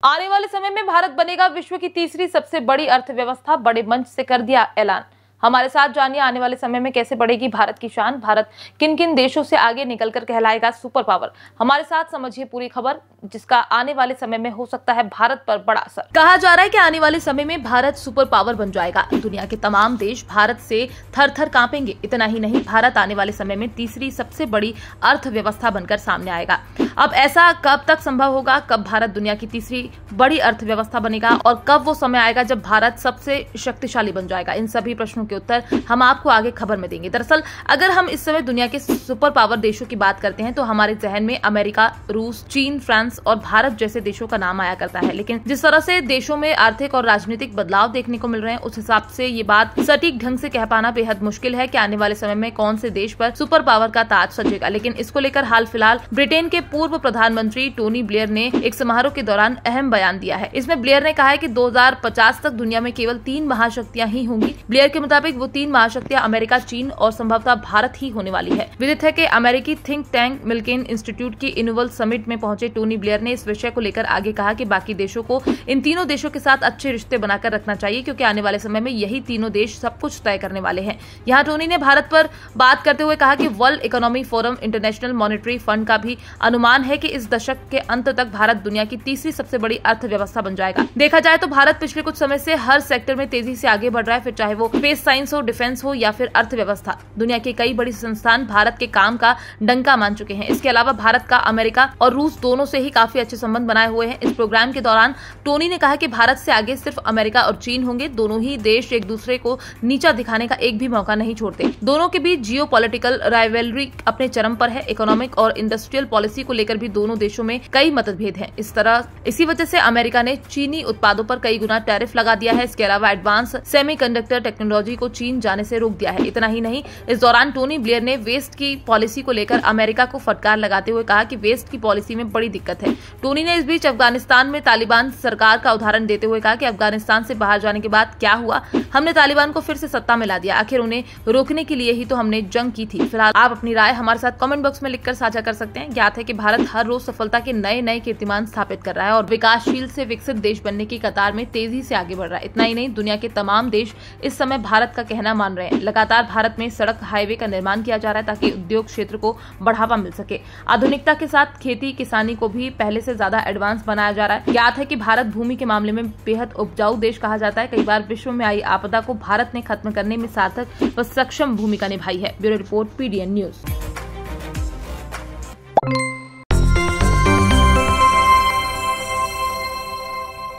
आने वाले समय में भारत बनेगा विश्व की तीसरी सबसे बड़ी अर्थव्यवस्था, बड़े मंच से कर दिया ऐलान। हमारे साथ जानिए आने वाले समय में कैसे बढ़ेगी भारत की शान, भारत किन किन देशों से आगे निकलकर कहलाएगा सुपर पावर। हमारे साथ समझिए पूरी खबर, जिसका आने वाले समय में हो सकता है भारत पर बड़ा असर। कहा जा रहा है कि आने वाले समय में भारत सुपर पावर बन जाएगा। दुनिया के तमाम देश भारत से थर थर कांपेंगे। इतना ही नहीं, भारत आने वाले समय में तीसरी सबसे बड़ी अर्थव्यवस्था बनकर सामने आएगा। अब ऐसा कब तक संभव होगा, कब भारत दुनिया की तीसरी बड़ी अर्थव्यवस्था बनेगा और कब वो समय आएगा जब भारत सबसे शक्तिशाली बन जाएगा, इन सभी प्रश्नों के उत्तर हम आपको आगे खबर में देंगे। दरअसल अगर हम इस समय दुनिया के सुपर पावर देशों की बात करते हैं तो हमारे जहन में अमेरिका, रूस, चीन, फ्रांस और भारत जैसे देशों का नाम आया करता है। लेकिन जिस तरह से देशों में आर्थिक और राजनीतिक बदलाव देखने को मिल रहे हैं, उस हिसाब से ये बात सटीक ढंग से कह पाना बेहद मुश्किल है कि आने वाले समय में कौन से देश पर सुपर पावर का ताज सजेगा। लेकिन इसको लेकर हाल फिलहाल ब्रिटेन के पूर्व प्रधानमंत्री टोनी ब्लेयर ने एक समारोह के दौरान अहम बयान दिया है। इसमें ब्लेयर ने कहा है कि 2050 तक दुनिया में केवल 3 महाशक्तियां ही होंगी। ब्लेयर के मुताबिक वो 3 महाशक्तियां अमेरिका, चीन और संभवतः भारत ही होने वाली है। विदित है कि अमेरिकी थिंक टैंक मिल्केन इंस्टीट्यूट की इनोवल समिट में पहुंचे टोनी ब्लेयर ने इस विषय को लेकर आगे कहा कि बाकी देशों को इन तीनों देशों के साथ अच्छे रिश्ते बनाकर रखना चाहिए, क्योंकि आने वाले समय में यही तीनों देश सब कुछ तय करने वाले हैं। यहाँ टोनी ने भारत पर बात करते हुए कहा कि world economic forum, international monetary fund का भी अनुमान है कि इस दशक के अंत तक भारत दुनिया की तीसरी सबसे बड़ी अर्थव्यवस्था बन जाएगा। देखा जाए तो भारत पिछले कुछ समय से हर सेक्टर में तेजी से आगे बढ़ रहा है, फिर चाहे वो स्पेस साइंस हो, डिफेंस हो या फिर अर्थव्यवस्था। दुनिया के कई बड़ी संस्थान भारत के काम का डंका मान चुके हैं। इसके अलावा भारत का अमेरिका और रूस दोनों से ही काफी अच्छे संबंध बनाए हुए हैं। इस प्रोग्राम के दौरान टोनी ने कहा कि भारत से आगे सिर्फ अमेरिका और चीन होंगे। दोनों ही देश एक दूसरे को नीचा दिखाने का एक भी मौका नहीं छोड़ते। दोनों के बीच जियोपॉलिटिकल राइवलरी अपने चरम पर है। इकोनॉमिक और इंडस्ट्रियल पॉलिसी को लेकर भी दोनों देशों में कई मतभेद हैं। इसी वजह से अमेरिका ने चीनी उत्पादों पर कई गुना टैरिफ लगा दिया है। इसके अलावा एडवांस सेमीकंडक्टर टेक्नोलॉजी को चीन जाने से रोक दिया है। इतना ही नहीं, इस दौरान टोनी ब्लेयर ने वेस्ट की पॉलिसी को लेकर अमेरिका को फटकार लगाते हुए कहा कि वेस्ट की पॉलिसी में बड़ी दिक्कत है। टोनी ने इस बीच अफगानिस्तान में तालिबान सरकार का उदाहरण देते हुए कहा कि अफगानिस्तान से बाहर जाने के बाद क्या हुआ, हमने तालिबान को फिर से सत्ता में ला दिया। आखिर उन्हें रोकने के लिए ही तो हमने जंग की थी। फिलहाल आप अपनी राय हमारे साथ कमेंट बॉक्स में लिखकर साझा कर सकते हैं। ज्ञात है कि भारत हर रोज सफलता के नए नए कीर्तिमान स्थापित कर रहा है और विकासशील से विकसित देश बनने की कतार में तेजी से आगे बढ़ रहा है। इतना ही नहीं, दुनिया के तमाम देश इस समय भारत का कहना मान रहे हैं। लगातार भारत में सड़क, हाईवे का निर्माण किया जा रहा है ताकि उद्योग क्षेत्र को बढ़ावा मिल सके। आधुनिकता के साथ खेती किसानी को भी पहले से ज्यादा एडवांस बनाया जा रहा है। ज्ञात है कि भारत भूमि के मामले में बेहद उपजाऊ देश कहा जाता है। कई बार विश्व में आई आपदा को भारत ने खत्म करने में सार्थक व सक्षम भूमिका निभाई है। Bureau report, PDN news.